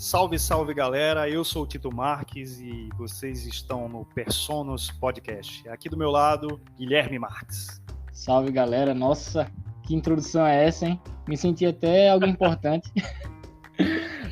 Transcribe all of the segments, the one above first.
Salve, salve galera, eu sou o Tito Marques e vocês estão no Personas Podcast. Aqui do meu lado, Guilherme Marques. Salve galera, nossa, que introdução é essa, hein? Me senti até algo importante.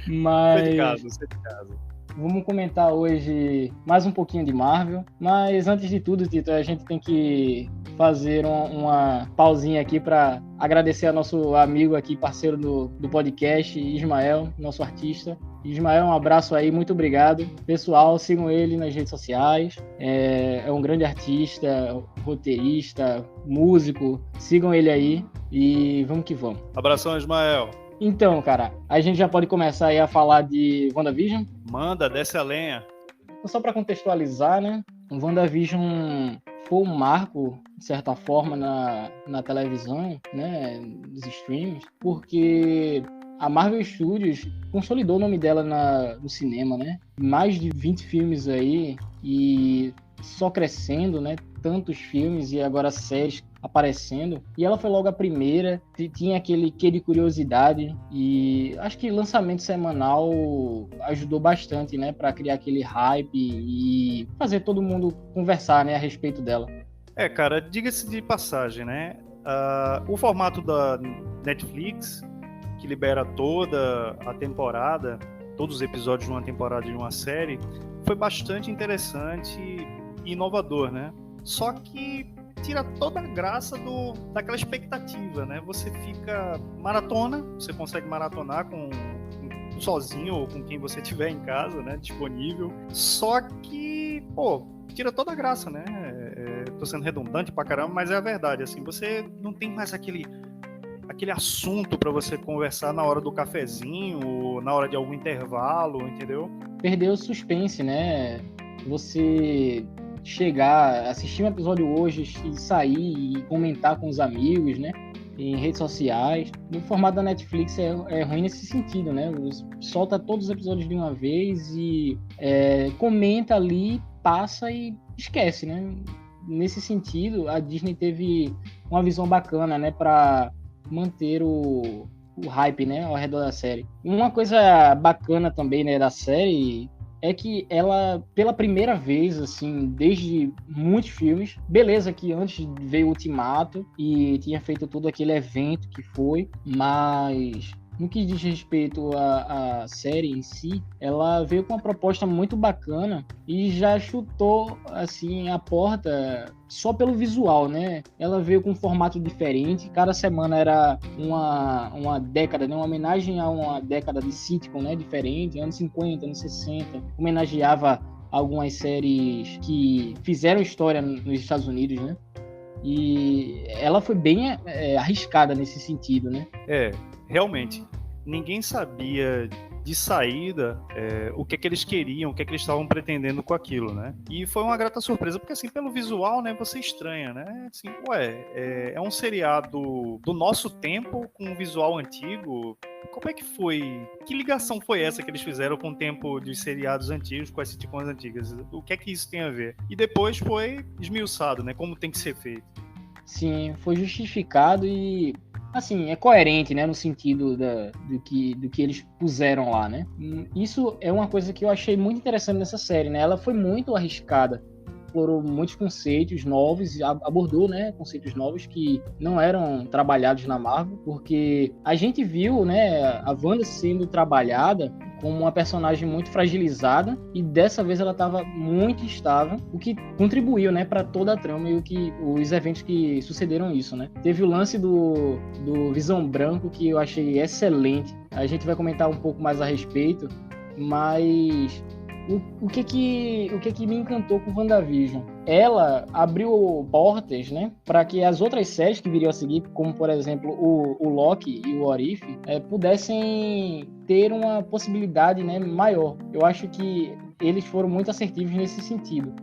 Mas Você de casa. Vamos comentar hoje mais um pouquinho de Marvel. Mas antes de tudo, Tito, a gente tem que fazer uma pausinha aqui para agradecer ao nosso amigo aqui, parceiro do podcast, Ismael, nosso artista. Ismael, um abraço aí, muito obrigado. Pessoal, sigam ele nas redes sociais. É um grande artista, roteirista, músico. Sigam ele aí e vamos que vamos. Abração, Ismael. Então, cara, a gente já pode começar aí a falar de WandaVision? Manda, desce a lenha. Só para contextualizar, né? O WandaVision foi um marco, de certa forma, na televisão, né? Nos streams, porque a Marvel Studios consolidou o nome dela no cinema, né? Mais de 20 filmes aí e só crescendo, né? Tantos filmes e agora séries aparecendo, e ela foi logo a primeira, tinha aquele quê de curiosidade, e acho que lançamento semanal ajudou bastante, né, para criar aquele hype e fazer todo mundo conversar, né, a respeito dela. Cara, diga-se de passagem, né, o formato da Netflix, que libera toda a temporada, todos os episódios de uma temporada de uma série, foi bastante interessante e inovador, né, só que tira toda a graça daquela expectativa, né? Você fica maratona, você consegue maratonar sozinho ou com quem você tiver em casa, né? Disponível. Só que, tira toda a graça, né? Tô sendo redundante pra caramba, mas é a verdade, assim, você não tem mais aquele assunto para você conversar na hora do cafezinho, ou na hora de algum intervalo, entendeu? Perdeu o suspense, né? Você chegar, assistir um episódio hoje e sair e comentar com os amigos, né? Em redes sociais. No formato da Netflix é ruim nesse sentido, né? Você solta todos os episódios de uma vez e comenta ali, passa e esquece, né? Nesse sentido, a Disney teve uma visão bacana, né? Para manter o hype, né? Ao redor da série. Uma coisa bacana também, né? Da série é que ela, pela primeira vez, assim, desde muitos filmes, beleza que antes veio o Ultimato e tinha feito todo aquele evento que foi, mas no que diz respeito à série em si, ela veio com uma proposta muito bacana e já chutou, assim, a porta só pelo visual, né? Ela veio com um formato diferente, cada semana era uma década, né? Uma homenagem a uma década de sitcom, né? Diferente, anos 50, anos 60, homenageava algumas séries que fizeram história nos Estados Unidos, né? E ela foi bem arriscada nesse sentido, né? Realmente, ninguém sabia de saída o que eles queriam, o que eles estavam pretendendo com aquilo, né? E foi uma grata surpresa, porque assim, pelo visual, né, você estranha, né? Assim, é um seriado do nosso tempo, com um visual antigo. Como é que foi? Que ligação foi essa que eles fizeram com o tempo dos seriados antigos, com as sitcoms antigas? O que é que isso tem a ver? E depois foi esmiuçado, né? Como tem que ser feito. Sim, foi justificado e, assim, é coerente, né, no sentido do que eles puseram lá, né? Isso é uma coisa que eu achei muito interessante nessa série, né? Ela foi muito arriscada, explorou muitos conceitos novos, abordou, né, conceitos novos que não eram trabalhados na Marvel, porque a gente viu, né, a Wanda sendo trabalhada como uma personagem muito fragilizada e dessa vez ela estava muito estável, o que contribuiu, né, para toda a trama e os eventos que sucederam isso, né? Teve o lance do Visão Branco que eu achei excelente. A gente vai comentar um pouco mais a respeito, mas o que me encantou com WandaVision? Ela abriu portas, né, para que as outras séries que viriam a seguir, como por exemplo o Loki e o What If, pudessem ter uma possibilidade, né, maior. Eu acho que eles foram muito assertivos nesse sentido.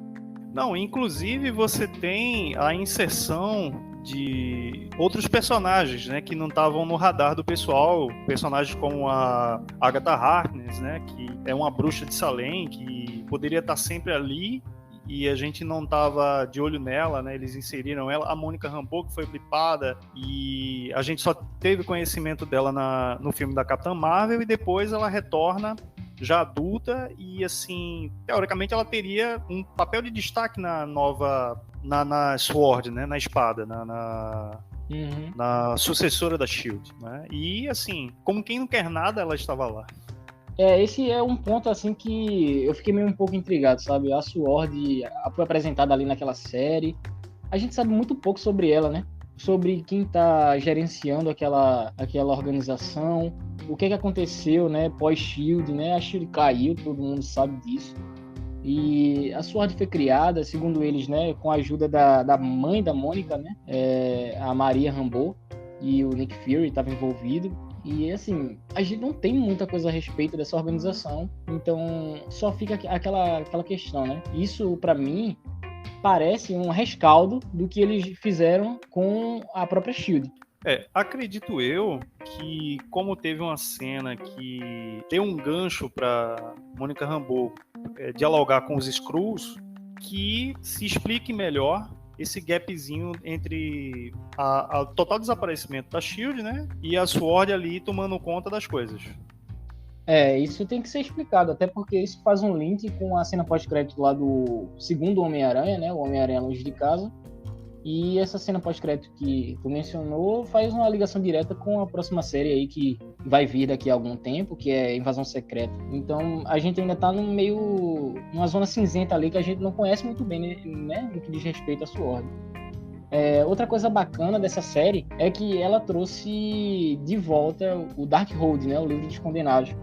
Não, inclusive você tem a inserção de outros personagens, né, que não estavam no radar do pessoal, personagens como a Agatha Harkness, né, que é uma bruxa de Salem, que poderia estar sempre ali e a gente não estava de olho nela, né, eles inseriram ela, a Mônica Rambeau, que foi blipada, e a gente só teve conhecimento dela no filme da Capitã Marvel, e depois ela retorna já adulta, e assim, teoricamente ela teria um papel de destaque na Sword, né, na espada, na sucessora da SHIELD, né? E assim, como quem não quer nada, ela estava lá. Esse é um ponto assim que eu fiquei meio um pouco intrigado, sabe? A SWORD foi apresentada ali naquela série. A gente sabe muito pouco sobre ela, né? Sobre quem está gerenciando aquela organização, o que aconteceu, né? Pós-SHIELD, né? A SHIELD caiu, todo mundo sabe disso. E a SWORD foi criada, segundo eles, né? Com a ajuda da mãe da Mônica, né? A Maria Rambeau, e o Nick Fury estava envolvido. E, assim, a gente não tem muita coisa a respeito dessa organização, então só fica aquela questão, né? Isso, para mim, parece um rescaldo do que eles fizeram com a própria SHIELD. Acredito eu que, como teve uma cena que deu um gancho para Mônica Rambeau dialogar com os Skrulls, que se explique melhor esse gapzinho entre o total desaparecimento da SHIELD, né, e a SWORD ali tomando conta das coisas. Isso tem que ser explicado, até porque isso faz um link com a cena pós-crédito lá do segundo Homem-Aranha, né, o Homem-Aranha Longe de Casa, e essa cena pós-crédito que tu mencionou faz uma ligação direta com a próxima série aí que vai vir daqui a algum tempo, que é Invasão Secreta. Então a gente ainda tá numa zona cinzenta ali que a gente não conhece muito bem, né, no que diz respeito à SWORD. Outra coisa bacana dessa série é que ela trouxe de volta o Darkhold, né, o livro dos Condenados.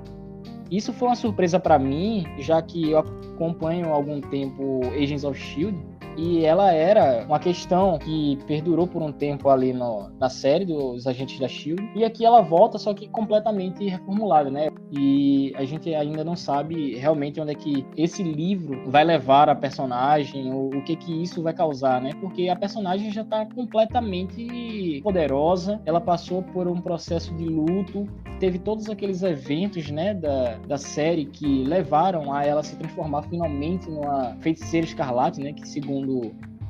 Isso foi uma surpresa para mim, já que eu acompanho há algum tempo Agents of S.H.I.E.L.D., e ela era uma questão que perdurou por um tempo ali na série dos Agentes da S.H.I.E.L.D., e aqui ela volta, só que completamente reformulada, né? E a gente ainda não sabe realmente onde é que esse livro vai levar a personagem, o que isso vai causar, né? Porque a personagem já está completamente poderosa, ela passou por um processo de luto, teve todos aqueles eventos, né, da série que levaram a ela se transformar finalmente numa Feiticeira Escarlate, né, que segundo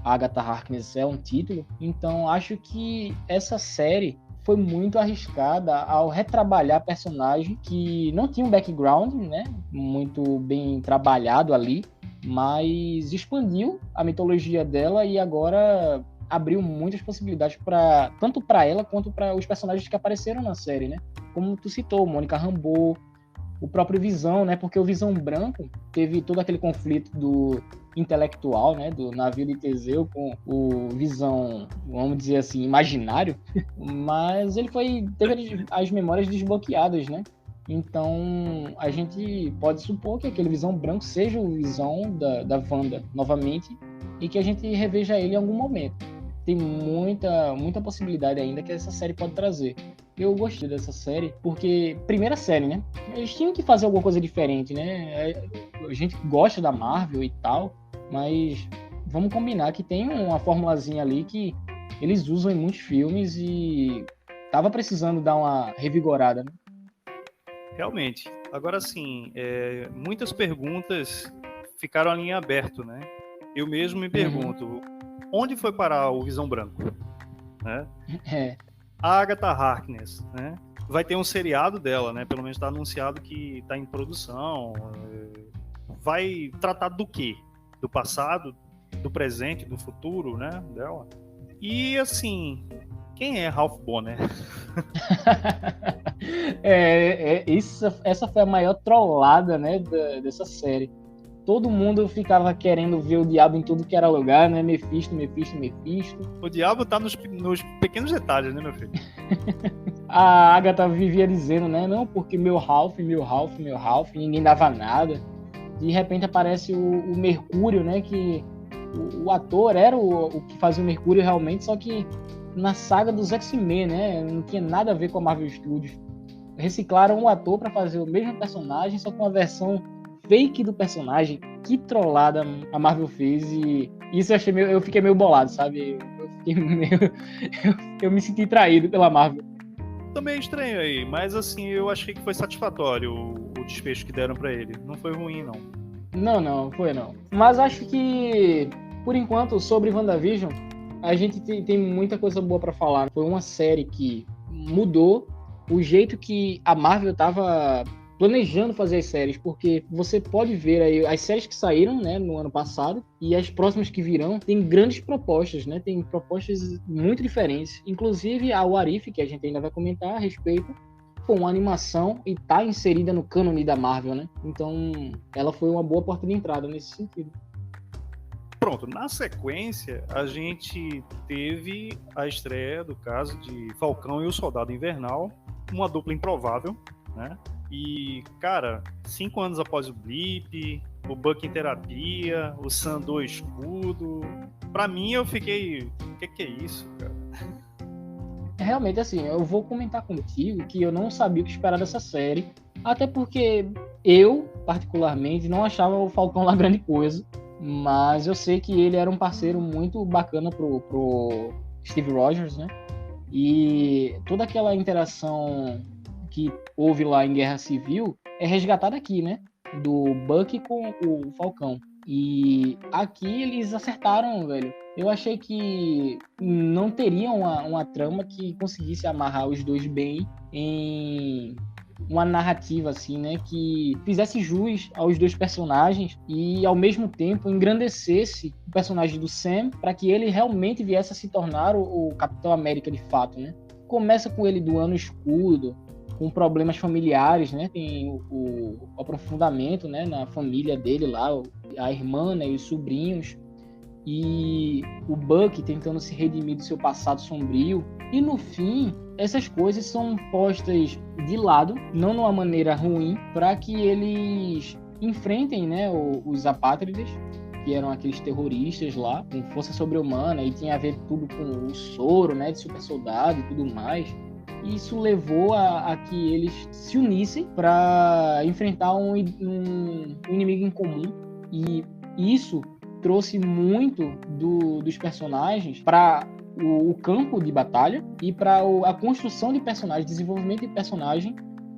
Agatha Harkness é um título. Então acho que essa série foi muito arriscada ao retrabalhar a personagem que não tinha um background, né, muito bem trabalhado ali, mas expandiu a mitologia dela e agora abriu muitas possibilidades tanto para ela quanto para os personagens que apareceram na série, né? Como tu citou, Mônica Rambeau, o próprio Visão, né? Porque o Visão Branco teve todo aquele conflito do intelectual, né? Do navio de Teseu com o Visão, vamos dizer assim, imaginário, mas ele teve as memórias desbloqueadas, né? Então a gente pode supor que aquele Visão Branco seja o Visão da Wanda novamente e que a gente reveja ele em algum momento. Tem muita possibilidade ainda que essa série pode trazer. Eu gostei dessa série porque, primeira série, né? Eles tinham que fazer alguma coisa diferente, né? A gente gosta da Marvel e tal, mas vamos combinar que tem uma formulazinha ali que eles usam em muitos filmes e tava precisando dar uma revigorada, né? Realmente. Agora sim, muitas perguntas ficaram ali em aberto, né? Eu mesmo me pergunto, onde foi parar o Visão Branco? Né? A Agatha Harkness, né? Vai ter um seriado dela, né? Pelo menos está anunciado que está em produção. Vai tratar do quê? Do passado, do presente, do futuro, né? Dela. E assim, quem é Ralph Bonner? Essa foi a maior trollada, né, dessa série. Todo mundo ficava querendo ver o diabo em tudo que era lugar, né? Mephisto. O diabo tá nos pequenos detalhes, né, meu filho? A Agatha vivia dizendo, né? Não, porque meu Ralph, e ninguém dava nada. De repente aparece o Mercúrio, né? Que o ator era o que fazia o Mercúrio realmente, só que na saga dos X-Men, né? Não tinha nada a ver com a Marvel Studios. Reciclaram um ator para fazer o mesmo personagem, só com uma versão fake do personagem. Que trollada a Marvel fez, e isso eu fiquei meio bolado, sabe? Eu me senti traído pela Marvel. Também estranho aí, mas assim, eu achei que foi satisfatório o desfecho que deram pra ele. Não foi ruim, não. Não, foi não. Mas acho que, por enquanto, sobre WandaVision, a gente tem muita coisa boa pra falar. Foi uma série que mudou o jeito que a Marvel tava planejando fazer as séries, porque você pode ver aí as séries que saíram, né, no ano passado e as próximas que virão têm grandes propostas, né, tem propostas muito diferentes, inclusive a What If, que a gente ainda vai comentar a respeito, foi uma animação e tá inserida no cânone da Marvel, né, então ela foi uma boa porta de entrada nesse sentido. Pronto, na sequência, a gente teve a estreia do caso de Falcão e o Soldado Invernal, uma dupla improvável, né? E, cara, 5 anos após o Blip, o Buck em terapia, o Sam do escudo, pra mim eu fiquei, o que é isso, cara? Realmente, assim, eu vou comentar contigo que eu não sabia o que esperar dessa série, até porque eu, particularmente, não achava o Falcão lá grande coisa, mas eu sei que ele era um parceiro muito bacana pro Steve Rogers, né? E toda aquela interação que houve lá em Guerra Civil é resgatada aqui, né? Do Bucky com o Falcão. E aqui eles acertaram, velho. Eu achei que não teria uma trama que conseguisse amarrar os dois bem em uma narrativa assim, né, que fizesse jus aos dois personagens e ao mesmo tempo engrandecesse o personagem do Sam para que ele realmente viesse a se tornar o Capitão América de fato, né? Começa com ele doando escudo, com problemas familiares, né? Tem o aprofundamento, né, na família dele lá, a irmã, né, e os sobrinhos, e o Bucky tentando se redimir do seu passado sombrio. E no fim, essas coisas são postas de lado, não de uma maneira ruim, para que eles enfrentem, né, os apátridas, que eram aqueles terroristas lá, com força sobre-humana, e tinha a ver tudo com o soro, né, de super soldado e tudo mais. E isso levou a que eles se unissem para enfrentar um inimigo em comum. E isso trouxe muito dos personagens para o campo de batalha e para a construção de personagens, desenvolvimento de personagem,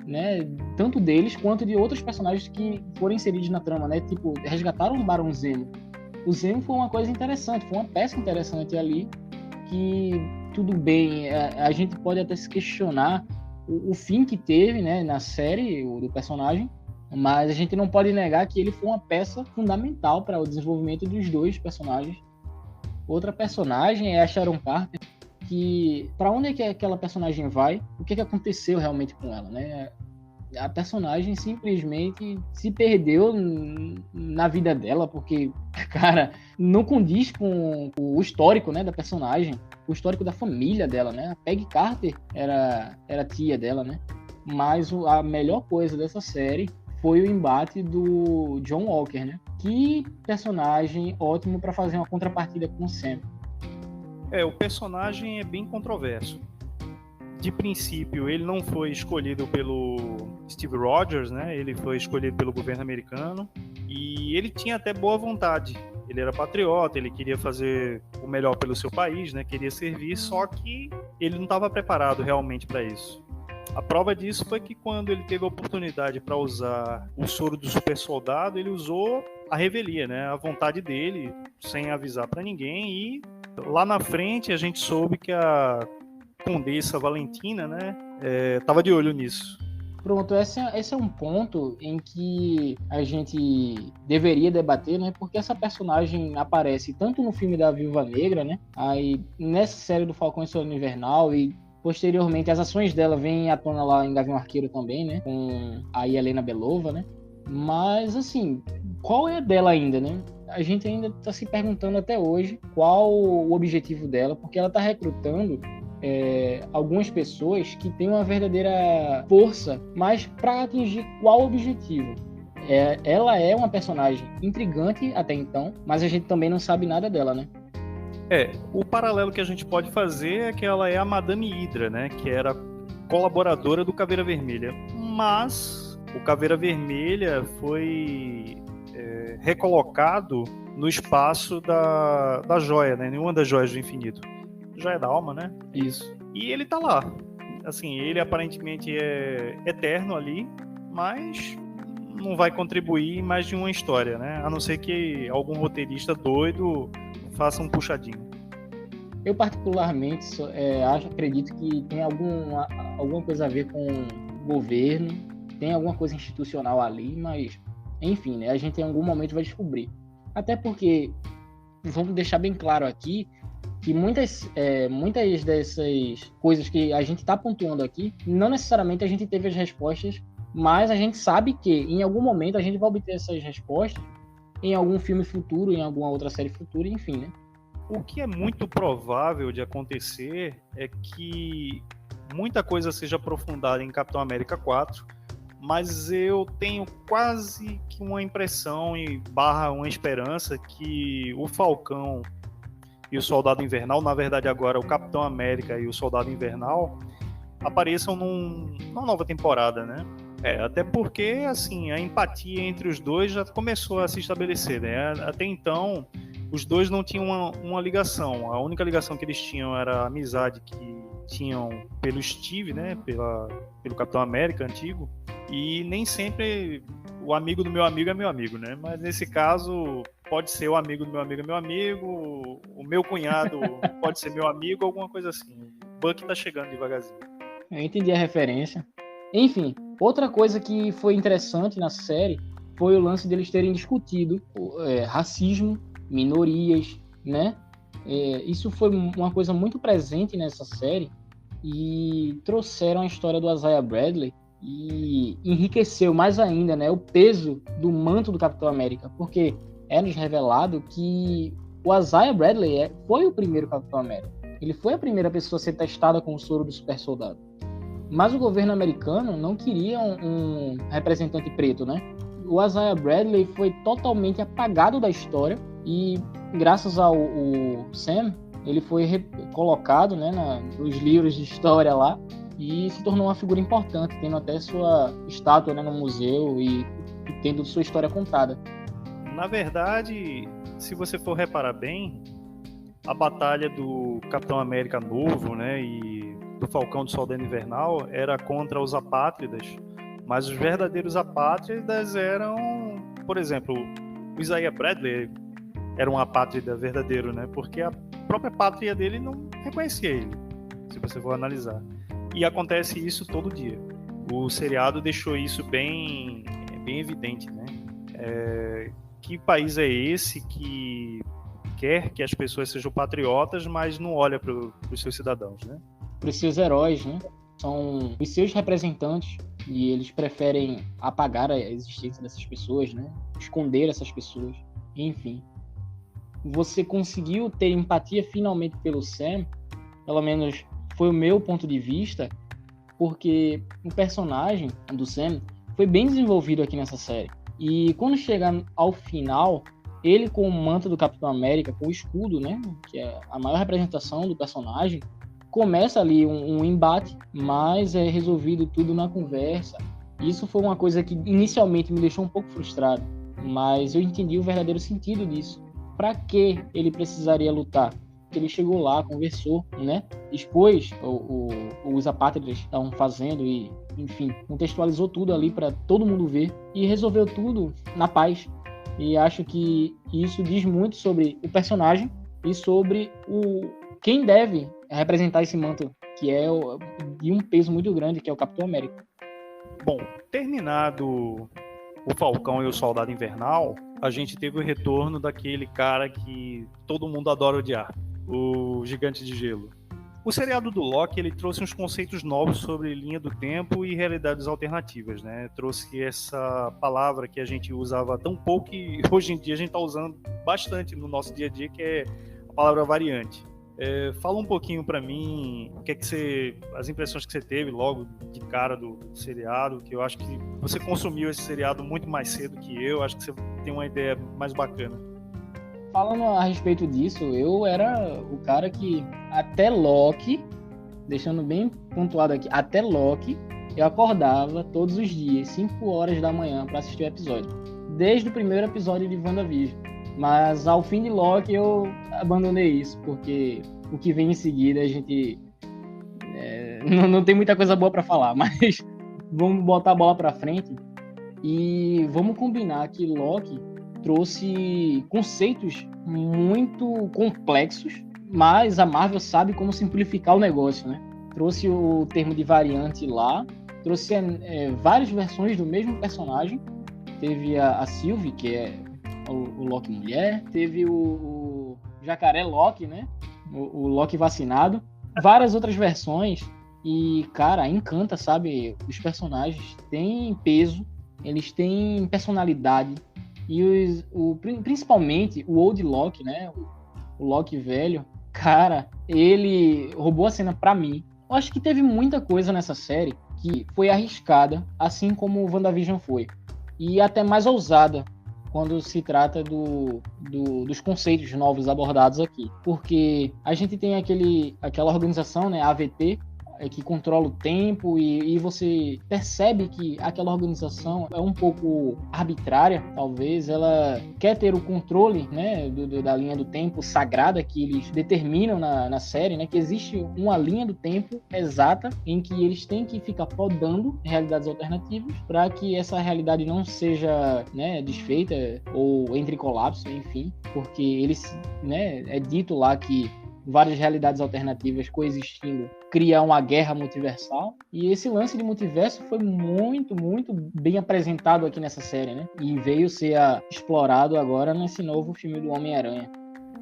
né, tanto deles quanto de outros personagens que foram inseridos na trama, né, tipo, resgataram o Barão Zemo. O Zemo foi uma coisa interessante, foi uma peça interessante ali, que tudo bem, a gente pode até se questionar o fim que teve, né, na série do personagem, mas a gente não pode negar que ele foi uma peça fundamental para o desenvolvimento dos dois personagens. Outra personagem é a Sharon Carter, que para onde é que aquela personagem vai? O que aconteceu realmente com ela, né? A personagem simplesmente se perdeu na vida dela, porque, cara, não condiz com o histórico, né, da personagem, o histórico da família dela, né? A Peggy Carter era tia dela, né? Mas a melhor coisa dessa série foi o embate do John Walker, né? Que personagem ótimo para fazer uma contrapartida com o Sam. O personagem é bem controverso. De princípio, ele não foi escolhido pelo Steve Rogers, né? Ele foi escolhido pelo governo americano e ele tinha até boa vontade. Ele era patriota, ele queria fazer o melhor pelo seu país, né? Queria servir, só que ele não estava preparado realmente para isso. A prova disso foi que quando ele teve a oportunidade para usar o soro do super soldado, ele usou a revelia, né? A vontade dele, sem avisar para ninguém. E lá na frente a gente soube que a Condessa Valentina, né, estava de olho nisso. Pronto, esse é um ponto em que a gente deveria debater, né? Porque essa personagem aparece tanto no filme da Viúva Negra, né? Aí nessa série do Falcão e Soldado Invernal, e posteriormente as ações dela vêm à tona lá em Gavião Arqueiro também, né? Com a Helena Belova, né? Mas, assim, qual é a dela ainda, né? A gente ainda está se perguntando até hoje qual o objetivo dela, porque ela está recrutando algumas pessoas que têm uma verdadeira força, mas para atingir qual objetivo? Ela é uma personagem intrigante até então, mas a gente também não sabe nada dela, né? O paralelo que a gente pode fazer é que ela é a Madame Hydra, né? Que era colaboradora do Caveira Vermelha. Mas o Caveira Vermelha foi recolocado no espaço da joia, né? Nenhuma das joias do infinito. Joia da alma, né? Isso. E ele tá lá. Assim, ele aparentemente é eterno ali, mas não vai contribuir em mais de uma história, né? A não ser que algum roteirista doido faça um puxadinho. Eu particularmente acredito que tem alguma coisa a ver com o governo tem alguma coisa institucional ali, mas enfim, né? A gente em algum momento vai descobrir. Até porque, vamos deixar bem claro aqui, que muitas dessas coisas que a gente está pontuando aqui, não necessariamente a gente teve as respostas, mas a gente sabe que em algum momento a gente vai obter essas respostas em algum filme futuro, em alguma outra série futura, enfim, né? O que é muito provável de acontecer é que muita coisa seja aprofundada em Capitão América 4, mas eu tenho quase que uma impressão e barra uma esperança que o Falcão e o Soldado Invernal, na verdade agora o Capitão América e o Soldado Invernal, apareçam numa nova temporada, né? Até porque, assim, a empatia entre os dois já começou a se estabelecer, né? Até então, os dois não tinham uma ligação. A única ligação que eles tinham era a amizade que tinham pelo Steve, né? Pelo Capitão América antigo. E nem sempre o amigo do meu amigo é meu amigo, né? Mas nesse caso, pode ser o amigo do meu amigo é meu amigo, o meu cunhado pode ser meu amigo, alguma coisa assim. O Buck tá chegando devagarzinho. Eu entendi a referência. Enfim, outra coisa que foi interessante na série foi o lance deles terem discutido racismo, minorias, né? Isso foi uma coisa muito presente nessa série e trouxeram a história do Isaiah Bradley e enriqueceu mais ainda, né, o peso do manto do Capitão América, porque é-nos revelado que o Isaiah Bradley foi o primeiro Capitão América. Ele foi a primeira pessoa a ser testada com o soro do super soldado. Mas o governo americano não queria um representante preto, né? O Isaiah Bradley foi totalmente apagado da história e, graças ao Sam, ele foi colocado, né, nos livros de história lá e se tornou uma figura importante, tendo até sua estátua, né, no museu e tendo sua história contada. Na verdade, se você for reparar bem, a batalha do Capitão América Novo, né, e do Falcão do Soldado Invernal era contra os apátridas, mas os verdadeiros apátridas eram, por exemplo, o Isaiah Bradley era um apátrida verdadeiro, né, porque a própria pátria dele não reconhecia ele, se você for analisar. E acontece isso todo dia. O seriado deixou isso bem evidente, né? Que país é esse que quer que as pessoas sejam patriotas, mas não olha para os seus cidadãos, né? Para os seus heróis, né? São os seus representantes e eles preferem apagar a existência dessas pessoas, né? Esconder essas pessoas, enfim. Você conseguiu ter empatia finalmente pelo Sam, pelo menos foi o meu ponto de vista, porque o personagem do Sam foi bem desenvolvido aqui nessa série. E quando chega ao final, ele com o manto do Capitão América, com o escudo, né, que é a maior representação do personagem, começa ali um embate, mas é resolvido tudo na conversa. Isso foi uma coisa que inicialmente me deixou um pouco frustrado, mas eu entendi o verdadeiro sentido disso. Para que ele precisaria lutar? Ele chegou lá, conversou, né? Expôs os apátridas estavam fazendo e, enfim, contextualizou tudo ali para todo mundo ver e resolveu tudo na paz. E acho que isso diz muito sobre o personagem e sobre quem deve representar esse manto, que é de um peso muito grande, que é o Capitão América. Bom, terminado o Falcão e o Soldado Invernal, a gente teve o retorno daquele cara que todo mundo adora odiar, o Gigante de Gelo. O seriado do Loki, ele trouxe uns conceitos novos sobre linha do tempo e realidades alternativas, né? Trouxe essa palavra que a gente usava tão pouco e hoje em dia a gente está usando bastante no nosso dia a dia, que é a palavra variante. Fala um pouquinho para mim as impressões que você teve logo de cara do seriado, que eu acho que você consumiu esse seriado muito mais cedo que eu, acho que você tem uma ideia mais bacana. Falando a respeito disso, eu era o cara que até Loki, deixando bem pontuado aqui, até Loki eu acordava todos os dias, 5 horas da manhã para assistir o episódio, desde o primeiro episódio de WandaVision. Mas ao fim de Loki eu abandonei isso, porque o que vem em seguida a gente não tem muita coisa boa para falar, mas vamos botar a bola para frente e vamos combinar que Loki trouxe conceitos muito complexos, mas a Marvel sabe como simplificar o negócio, né? Trouxe o termo de variante lá trouxe várias versões do mesmo personagem. Teve a Sylvie, que é o Loki mulher, teve o Jacaré Loki, né? O Loki vacinado, várias outras versões. E, cara, encanta, sabe? Os personagens têm peso, eles têm personalidade. E principalmente o Old Loki, né? O Loki velho, cara, ele roubou a cena pra mim. Eu acho que teve muita coisa nessa série que foi arriscada, assim como o WandaVision foi. E até mais ousada quando se trata dos conceitos novos abordados aqui. Porque a gente tem aquela organização, né, a AVT, que controla o tempo e você percebe que aquela organização é um pouco arbitrária, talvez. Ela quer ter o controle, né, da linha do tempo sagrada que eles determinam na série, né, que existe uma linha do tempo exata em que eles têm que ficar podando realidades alternativas para que essa realidade não seja, né, desfeita ou entre em colapso, enfim, porque eles, né, é dito lá que várias realidades alternativas coexistindo criar uma guerra multiversal. E esse lance de multiverso foi muito, muito bem apresentado aqui nessa série, né? E veio ser explorado agora nesse novo filme do Homem-Aranha.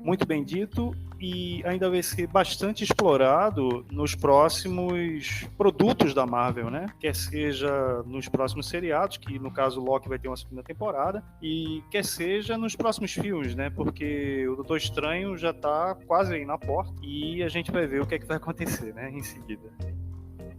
Muito bem dito, e ainda vai ser bastante explorado nos próximos produtos da Marvel, né? Quer seja nos próximos seriados, que no caso Loki vai ter uma segunda temporada, e quer seja nos próximos filmes, né? Porque o Doutor Estranho já tá quase aí na porta e a gente vai ver o que é que vai acontecer, né? Em seguida.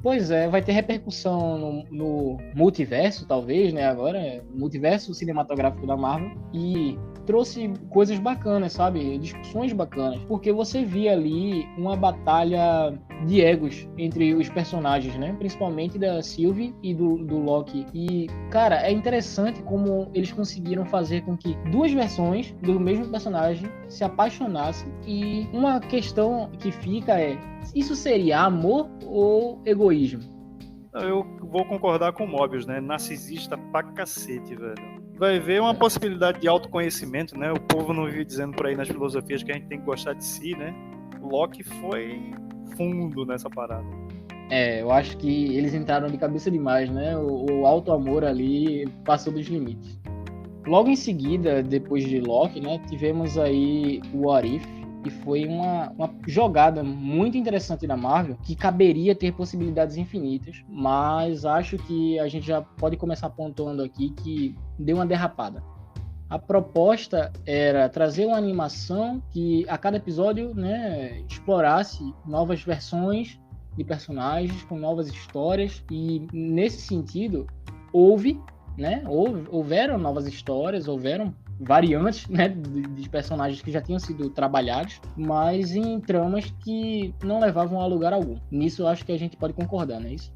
Pois é, vai ter repercussão no multiverso, talvez, né? Agora, multiverso cinematográfico da Marvel. E trouxe coisas bacanas, sabe? Discussões bacanas. Porque você via ali uma batalha de egos entre os personagens, né? Principalmente da Sylvie e do Loki. E, cara, é interessante como eles conseguiram fazer com que duas versões do mesmo personagem se apaixonassem. E uma questão que fica é: isso seria amor ou egoísmo? Eu vou concordar com o Mobius, né? Narcisista pra cacete, velho. Vai ver uma possibilidade de autoconhecimento, né? O povo não vive dizendo por aí nas filosofias que a gente tem que gostar de si, né? O Loki foi fundo nessa parada. Eu acho que eles entraram de cabeça demais, né? O auto-amor ali passou dos limites. Logo em seguida, depois de Loki, né? Tivemos aí o What If, e foi uma jogada muito interessante da Marvel, que caberia ter possibilidades infinitas, mas acho que a gente já pode começar pontuando aqui que deu uma derrapada. A proposta era trazer uma animação que a cada episódio, né, explorasse novas versões de personagens com novas histórias, e nesse sentido houveram novas histórias, houveram variantes, né, de personagens que já tinham sido trabalhados, mas em tramas que não levavam a lugar algum. Nisso eu acho que a gente pode concordar, não é isso?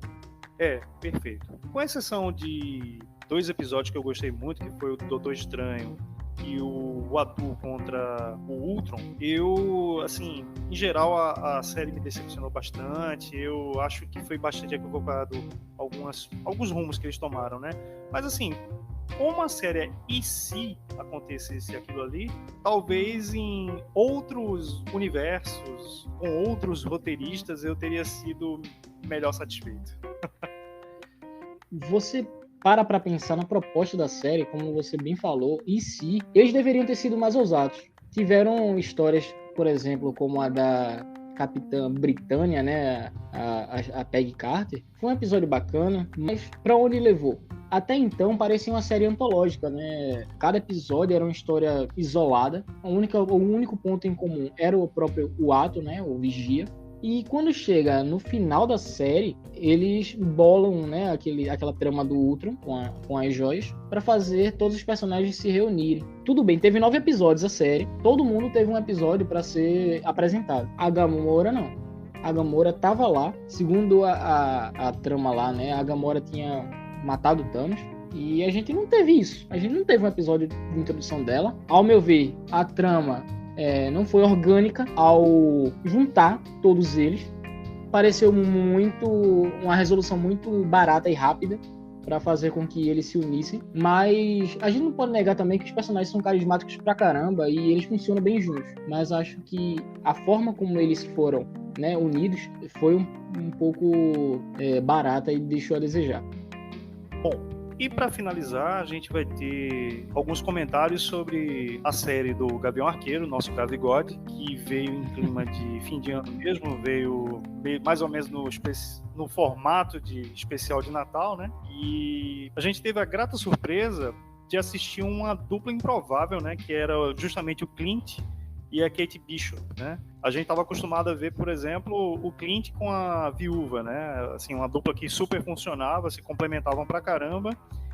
Perfeito. Com exceção de 2 episódios que eu gostei muito, que foi o Doutor Estranho e o Atu contra o Ultron, eu, assim, em geral a série me decepcionou bastante. Eu acho que foi bastante equivocado alguns rumos que eles tomaram, né? Mas assim, como a série e se acontecesse aquilo ali, talvez em outros universos, com outros roteiristas, eu teria sido melhor satisfeito. Você para pensar na proposta da série, como você bem falou, e se eles deveriam ter sido mais ousados. Tiveram histórias, por exemplo, como a da Capitã Britânia, né, a Peggy Carter. Foi um episódio bacana, mas para onde levou? Até então parecia uma série antológica, né? Cada episódio era uma história isolada. O único ponto em comum era o próprio ato, né, o Vigia. E quando chega no final da série, eles bolam, né, aquela trama do Ultron com as joias para fazer todos os personagens se reunirem. Tudo bem, teve 9 episódios a série, todo mundo teve um episódio para ser apresentado. A Gamora não. A Gamora tava lá, segundo a trama lá, né, a Gamora tinha matado Thanos. E a gente não teve isso. A gente não teve um episódio de introdução dela. Ao meu ver, a trama não foi orgânica ao juntar todos eles. Pareceu uma resolução muito barata e rápida para fazer com que eles se unissem. Mas a gente não pode negar também que os personagens são carismáticos pra caramba e eles funcionam bem juntos. Mas acho que a forma como eles foram né, unidos, foi um pouco barata e deixou a desejar. Bom, e para finalizar, a gente vai ter alguns comentários sobre a série do Gavião Arqueiro, nosso Gavigode, que veio em clima de fim de ano mesmo, veio mais ou menos no formato de especial de Natal, né? E a gente teve a grata surpresa de assistir uma dupla improvável, né? Que era justamente o Clint e a Kate Bishop, né? A gente estava acostumado a ver, por exemplo, o Clint com a Viúva, né? Assim, uma dupla que super funcionava, se complementavam pra caramba.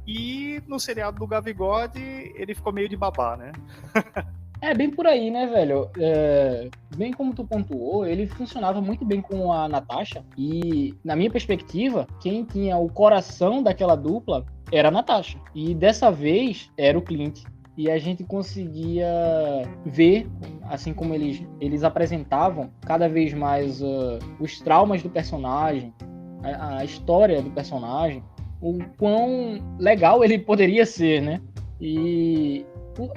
E no seriado do Gavigode, ele ficou meio de babá, né? Bem por aí, né, velho? Bem como tu pontuou, ele funcionava muito bem com a Natasha. E, na minha perspectiva, quem tinha o coração daquela dupla era a Natasha. E dessa vez, era o Clint. E a gente conseguia ver, assim como eles apresentavam cada vez mais os traumas do personagem, a história do personagem, o quão legal ele poderia ser, né? E,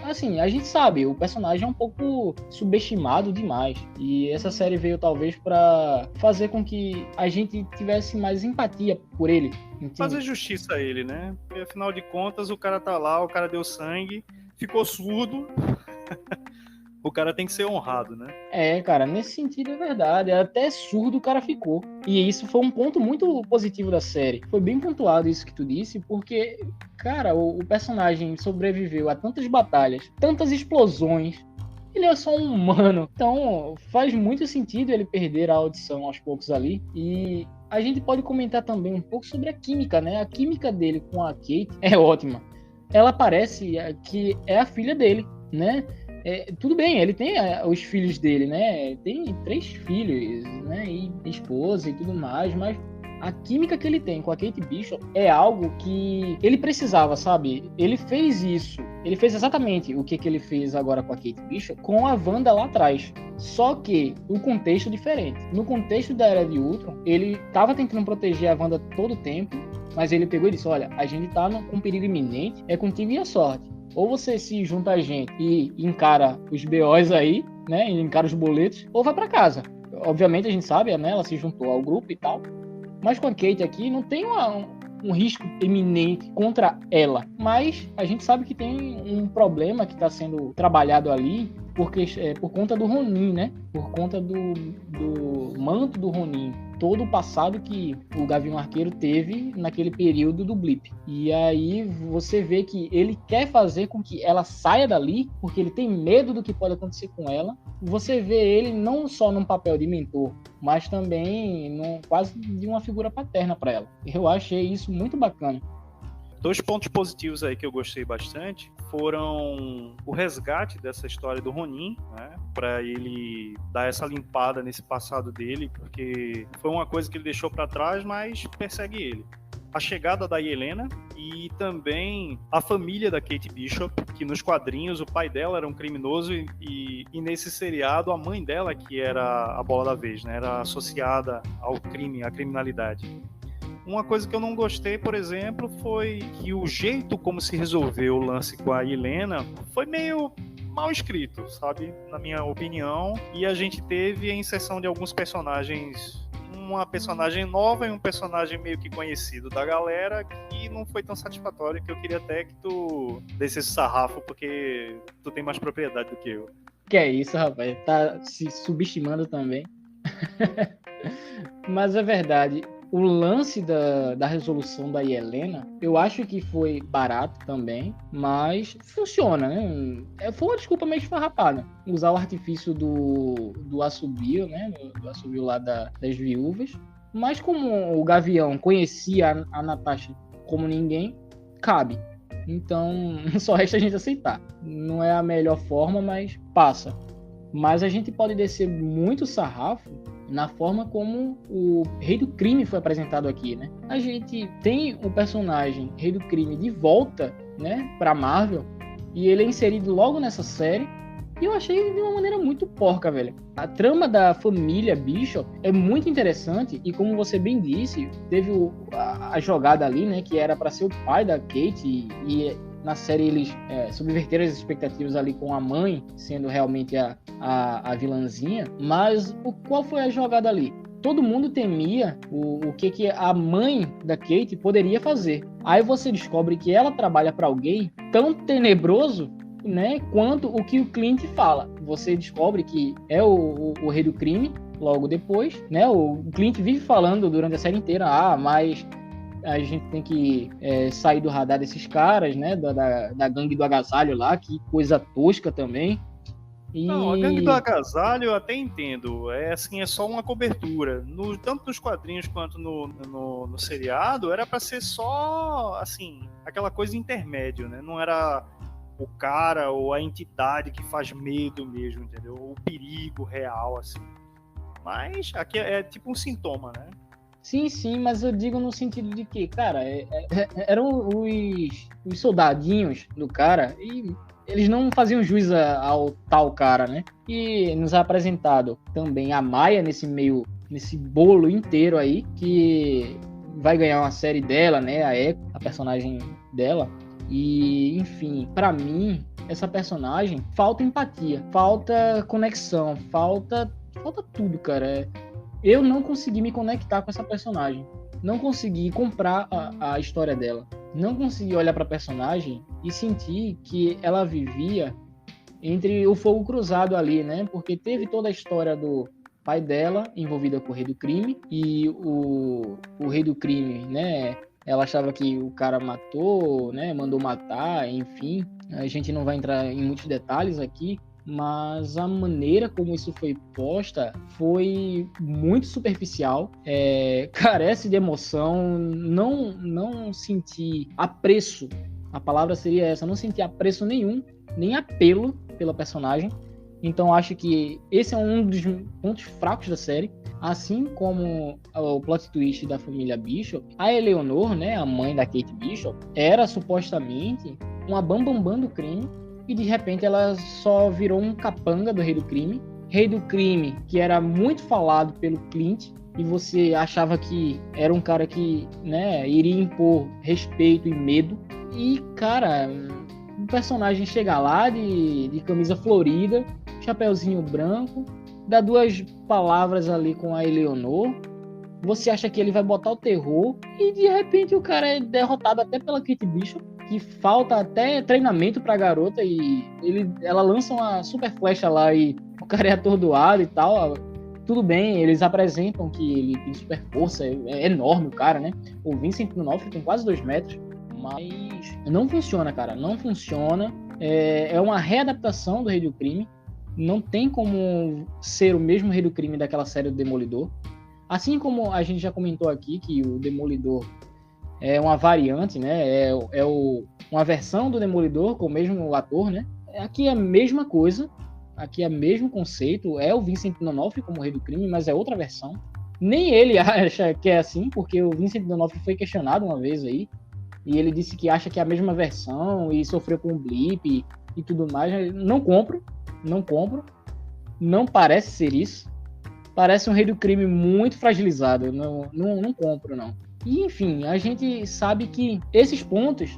assim, a gente sabe, o personagem é um pouco subestimado demais. E essa série veio talvez para fazer com que a gente tivesse mais empatia por ele. Entende? Fazer justiça a ele, né? Porque, afinal de contas, o cara tá lá, o cara deu sangue, ficou surdo. O cara tem que ser honrado, né? Cara, nesse sentido é verdade. Até surdo o cara ficou. E isso foi um ponto muito positivo da série. Foi bem pontuado isso que tu disse, porque, cara, o personagem sobreviveu a tantas batalhas, tantas explosões. Ele é só um humano. Então, faz muito sentido ele perder a audição aos poucos ali. E a gente pode comentar também um pouco sobre a química, né? A química dele com a Kate é ótima. Ela parece que é a filha dele, né? Tudo bem, ele tem os filhos dele, né? Tem 3 filhos, né? E esposa e tudo mais, mas a química que ele tem com a Kate Bishop é algo que ele precisava, sabe? Ele fez isso. Ele fez exatamente o que ele fez agora com a Kate Bishop com a Wanda lá atrás. Só que o contexto é diferente. No contexto da Era de Ultron, ele estava tentando proteger a Wanda todo o tempo, mas ele pegou e disse, olha, a gente tá com um perigo iminente, é contigo e a sorte. Ou você se junta a gente e encara os BOs aí, né? E encara os boletos, ou vai para casa. Obviamente a gente sabe, né? Ela se juntou ao grupo e tal. Mas com a Kate aqui não tem um risco iminente contra ela. Mas a gente sabe que tem um problema que está sendo trabalhado ali por conta do Ronin, né? Por conta do manto do Ronin. Todo o passado que o Gavião Arqueiro teve naquele período do blip. E aí você vê que ele quer fazer com que ela saia dali, porque ele tem medo do que pode acontecer com ela. Você vê ele não só num papel de mentor, mas também quase de uma figura paterna para ela. Eu achei isso muito bacana. 2 pontos positivos aí que eu gostei bastante foram o resgate dessa história do Ronin, né, para ele dar essa limpada nesse passado dele, porque foi uma coisa que ele deixou para trás, mas persegue ele. A chegada da Yelena e também a família da Kate Bishop, que nos quadrinhos o pai dela era um criminoso e nesse seriado a mãe dela que era a bola da vez, né, era associada ao crime, à criminalidade. Uma coisa que eu não gostei, por exemplo, foi que o jeito como se resolveu o lance com a Yelena foi meio mal escrito, sabe? Na minha opinião. E a gente teve a inserção de alguns personagens, uma personagem nova e um personagem meio que conhecido da galera, que não foi tão satisfatório, que eu queria até que tu desse esse sarrafo, porque tu tem mais propriedade do que eu. Que é isso, rapaz? Tá se subestimando também. Mas é verdade. O lance da resolução da Yelena, eu acho que foi barato também, mas funciona, né? Foi uma desculpa meio esfarrapada. Usar o artifício do assobio, né? Do assobio lá das viúvas. Mas como o Gavião conhecia a Natasha como ninguém, cabe. Então, só resta a gente aceitar. Não é a melhor forma, mas passa. Mas a gente pode descer muito sarrafo na forma como o Rei do Crime foi apresentado aqui, né? A gente tem o personagem Rei do Crime de volta, né, pra Marvel, e ele é inserido logo nessa série, e eu achei de uma maneira muito porca, velho. A trama da família Bishop é muito interessante, e como você bem disse, teve a jogada ali, né, que era pra ser o pai da Kate, e na série eles subverteram as expectativas ali com a mãe sendo realmente a vilãzinha, mas qual foi a jogada ali? Todo mundo temia o que a mãe da Kate poderia fazer. Aí você descobre que ela trabalha para alguém tão tenebroso, né, quanto o que o Clint fala. Você descobre que é o rei do crime logo depois, né? O Clint vive falando durante a série inteira, mas a gente tem que sair do radar desses caras, né, da gangue do agasalho lá, que coisa tosca também. Não, a gangue do agasalho eu até entendo. É só uma cobertura. Tanto nos quadrinhos quanto no seriado, era pra ser só, assim, aquela coisa intermédio, né? Não era o cara ou a entidade que faz medo mesmo, entendeu? O perigo real, assim. Mas aqui é tipo um sintoma, né? Sim, mas eu digo no sentido de que, cara, eram os soldadinhos do cara e eles não faziam jus ao tal cara, né? E nos é apresentado também a Maya nesse bolo inteiro aí, que vai ganhar uma série dela, né? A Echo, a personagem dela. E, enfim, pra mim, essa personagem falta empatia, falta conexão, falta tudo, cara. Eu não consegui me conectar com essa personagem. Não consegui comprar a história dela. Não consegui olhar para a personagem e sentir que ela vivia entre o fogo cruzado ali, né? Porque teve toda a história do pai dela envolvida com o rei do crime e o rei do crime, né? Ela achava que o cara matou, né? Mandou matar, enfim. A gente não vai entrar em muitos detalhes aqui, mas a maneira como isso foi posta foi muito superficial, carece de emoção, não senti apreço, a palavra seria essa, não senti apreço nenhum, nem apelo pela personagem. Então acho que esse é um dos pontos fracos da série, assim como o plot twist da família Bishop. A Eleanor, né, a mãe da Kate Bishop, era supostamente uma bambambam do crime, e de repente ela só virou um capanga do rei do crime. Rei do crime, que era muito falado pelo Clint, e você achava que era um cara que, né, iria impor respeito e medo. E, cara, o personagem chega lá de camisa florida, chapeuzinho branco, dá duas palavras ali com a Eleanor, você acha que ele vai botar o terror, e de repente o cara é derrotado até pela Kate Bishop, que falta até treinamento pra garota, e ela lança uma super flecha lá e o cara é atordoado e tal. Tudo bem, eles apresentam que ele tem super força, é enorme o cara, né? O Vincent D'Onofrio tem quase 2 metros, mas não funciona, cara, não funciona. É uma readaptação do Rei do Crime, não tem como ser o mesmo Rei do Crime daquela série do Demolidor. Assim como a gente já comentou aqui que o Demolidor é uma variante, né? Uma versão do Demolidor com o mesmo ator, né? Aqui é a mesma coisa, aqui é o mesmo conceito, é o Vincent D'Onofrio como Rei do Crime, mas é outra versão. Nem ele acha que é assim, porque o Vincent D'Onofrio foi questionado uma vez aí, e ele disse que acha que é a mesma versão e sofreu com um blip e tudo mais. Não compro, não parece ser isso. Parece um Rei do Crime muito fragilizado, não compro, não. E, enfim, a gente sabe que esses pontos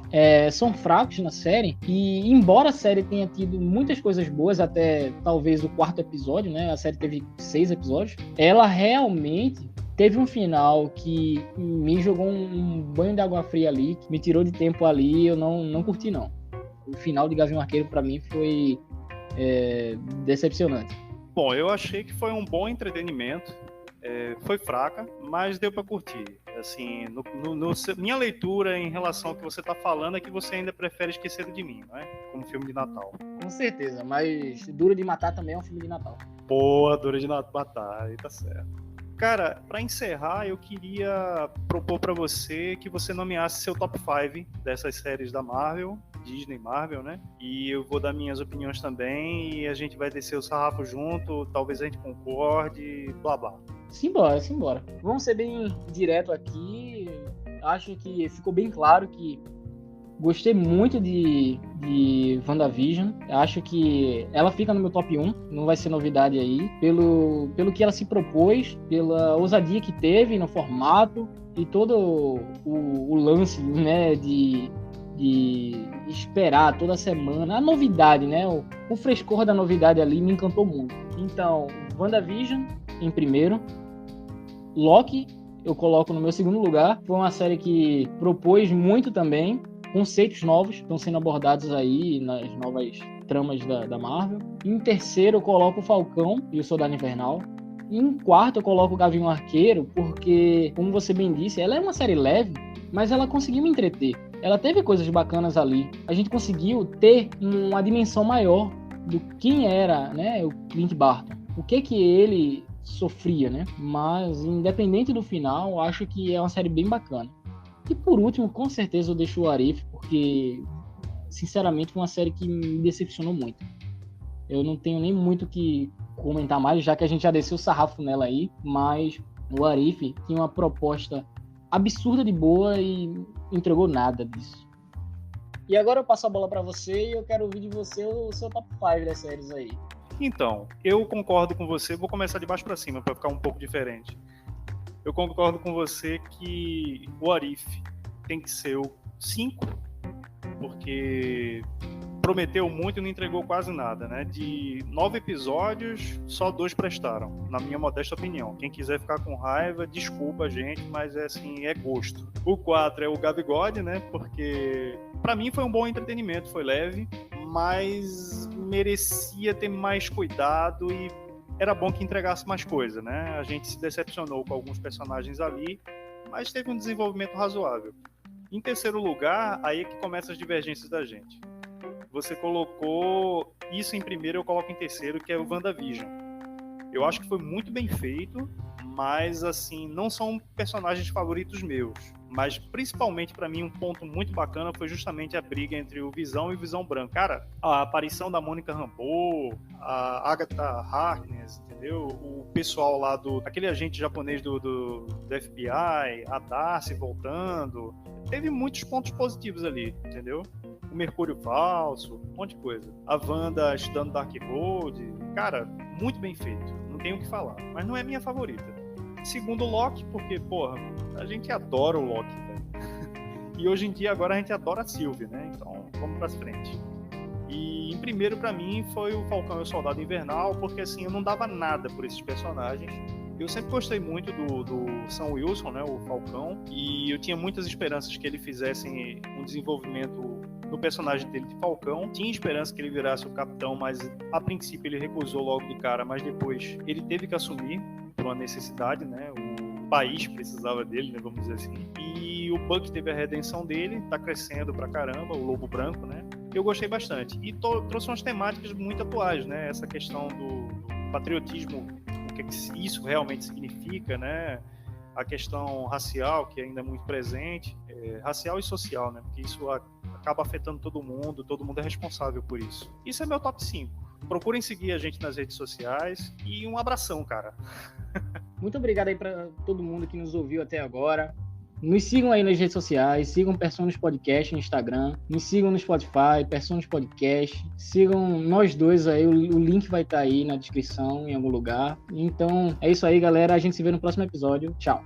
são fracos na série, e embora a série tenha tido muitas coisas boas, até talvez o 4º episódio, né? A série teve 6 episódios, ela realmente teve um final que me jogou um banho de água fria ali, que me tirou de tempo ali, eu não curti, não. O final de Gavião Arqueiro, pra mim, foi decepcionante. Bom, eu achei que foi um bom entretenimento. Foi fraca, mas deu para curtir. Assim, minha leitura em relação ao que você tá falando é que você ainda prefere Esqueceram de Mim, não é? Como filme de Natal. Com certeza, mas Duro de Matar também é um filme de Natal. Pô, Duro de Matar, aí tá certo. Cara, para encerrar, eu queria propor para você que você nomeasse seu top 5 dessas séries da Marvel, Disney Marvel, né? E eu vou dar minhas opiniões também e a gente vai descer o sarrafo junto, talvez a gente concorde, blá blá. Simbora. Vamos ser bem direto aqui. Acho que ficou bem claro que gostei muito de WandaVision. Acho que ela fica no meu top 1, não vai ser novidade aí. Pelo que ela se propôs, pela ousadia que teve no formato e todo o lance, né, de de esperar toda semana a novidade, né? O frescor da novidade ali me encantou muito. Então, WandaVision em primeiro, Loki eu coloco no meu segundo lugar. Foi uma série que propôs muito também, conceitos novos estão sendo abordados aí nas novas tramas da Marvel. Em terceiro eu coloco o Falcão e o Soldado Invernal. E em quarto eu coloco o Gavião Arqueiro, porque, como você bem disse, ela é uma série leve, mas ela conseguiu me entreter. Ela teve coisas bacanas ali. A gente conseguiu ter uma dimensão maior do quem era, né, o Clint Barton. O que ele sofria, né? Mas, independente do final, acho que é uma série bem bacana. E por último, com certeza eu deixo o Arif, porque, sinceramente, foi uma série que me decepcionou muito. Eu não tenho nem muito o que comentar mais, já que a gente já desceu o sarrafo nela aí, mas o Arif tinha uma proposta absurda de boa e entregou nada disso. E agora eu passo a bola para você e eu quero ouvir de você o seu top 5 das séries aí. Então, eu concordo com você, vou começar de baixo para cima para ficar um pouco diferente. Eu concordo com você que o Arif tem que ser o 5, porque prometeu muito e não entregou quase nada, né? De 9 episódios, só 2 prestaram, na minha modesta opinião. Quem quiser ficar com raiva, desculpa, gente, mas é assim, é gosto. O 4 é o Gabigode, né? Porque pra mim foi um bom entretenimento, foi leve, mas merecia ter mais cuidado e era bom que entregasse mais coisa, né? A gente se decepcionou com alguns personagens ali, mas teve um desenvolvimento razoável. Em terceiro lugar, aí é que começam as divergências da gente. Você colocou isso em primeiro, eu coloco em terceiro, que é o WandaVision. Eu acho que foi muito bem feito, mas assim, não são personagens favoritos meus. Mas principalmente para mim um ponto muito bacana foi justamente a briga entre o Visão e o Visão Branco. Cara, a aparição da Mônica Rambeau, a Agatha Harkness, entendeu? O pessoal lá aquele agente japonês do FBI, a Darcy voltando. Teve muitos pontos positivos ali, entendeu? O Mercúrio falso, um monte de coisa. A Wanda estudando Darkhold, cara, muito bem feito. Não tenho o que falar, mas não é minha favorita. Segundo, o Loki, porque, porra, a gente adora o Loki, velho. E hoje em dia, agora a gente adora a Sylvie, né? Então, vamos pra frente. E em primeiro, pra mim, foi o Falcão e o Soldado Invernal, porque, assim, eu não dava nada por esses personagens. Eu sempre gostei muito do Sam Wilson, né, o Falcão, e eu tinha muitas esperanças que ele fizesse um desenvolvimento no personagem dele de Falcão. Tinha esperança que ele virasse o Capitão, mas a princípio ele recusou logo de cara, mas depois ele teve que assumir por uma necessidade, né, o país precisava dele, né, vamos dizer assim. E o Buck teve a redenção dele, tá crescendo pra caramba, o Lobo Branco, né. Eu gostei bastante. E trouxe umas temáticas muito atuais, né, essa questão do patriotismo, o que isso realmente significa, né? A questão racial, que ainda é muito presente, racial e social, né? Porque isso acaba afetando todo mundo é responsável por isso. Isso é meu top 5. Procurem seguir a gente nas redes sociais e um abração, cara. Muito obrigado aí para todo mundo que nos ouviu até agora. Nos sigam aí nas redes sociais, sigam Personas Podcast no Instagram, nos sigam no Spotify, Personas Podcast, sigam nós dois aí, o link vai estar aí na descrição, em algum lugar. Então, é isso aí, galera, a gente se vê no próximo episódio. Tchau!